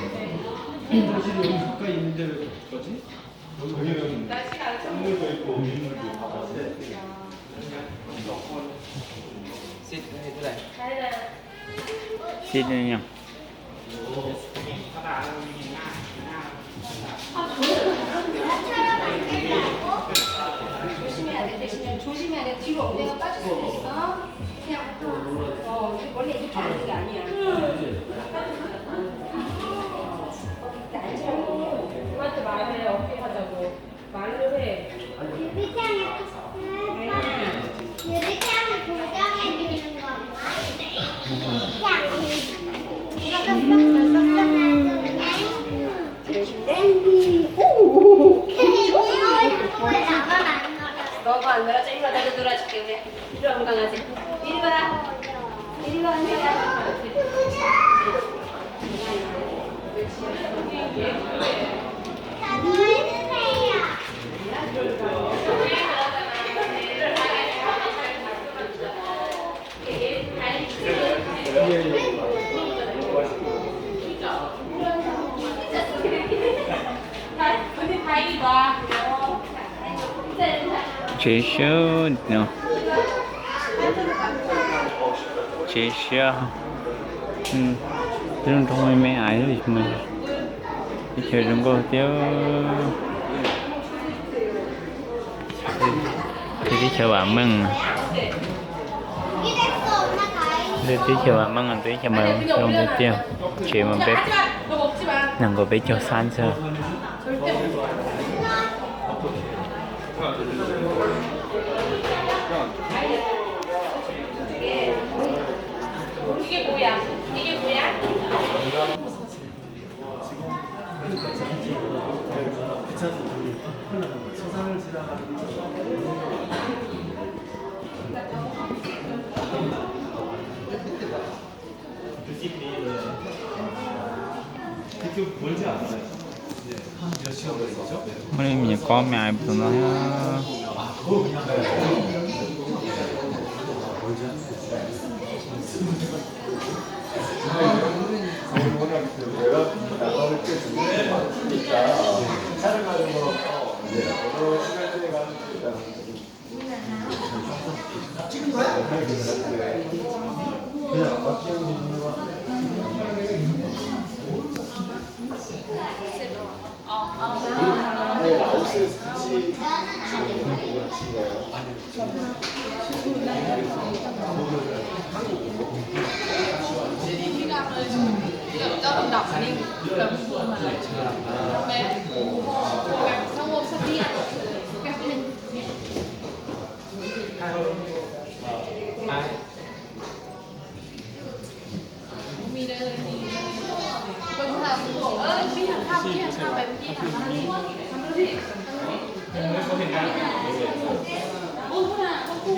사실 여기 가까이 있는데 왜 그러지? 여기는 식물도 있고 민물도 있고. 시드냐? 조심해야 돼. 대신에 조심해야 돼. 뒤로 엉덩이가 빠질 수도 있어. 그냥 원래 이렇게 하는 게 아니야. 누구한테 말해 어떻게 하자고 말로 해. 유리창을 고정해 주는 건가? 너가 안 놀아줘. 이리 와. 나도 놀아줄게. 우리 이리 와. 강아지. 이리 와. 이리 와. 이리 와. 언니 다행이다. 제시어, no. 제시어. 이런 동호회 mấy ai đó thì mình đi chơi đừng có tiêu đi chơi bạn mừng đi chơi bạn mừng đi chơi mà không biết tiêu chơi mà biết 너 먹지 마. nàng có biết cho san chưa 절대 먹지 마. 이게 뭐야? 이게 뭐야? 세상을 지나가는 그렇게 멀지 않아요. 몇 시간 걸리죠? mấy mình có mẹ ai tụi nó 내가 나가볼 때 준비가 많으니까 차를 가는 거 여러 시간대 가는 거니까 찍은 거야? 그냥 맡기는 거 네, 아웃에서 같이 여자분 나가니 성우 사비야.มีได้เลยมีคนทำพี่ทำข้าวพี่ทำข้าวไปพี่ทำข้าวนี่ทำด้วยโอ้ขนาดเขาพูด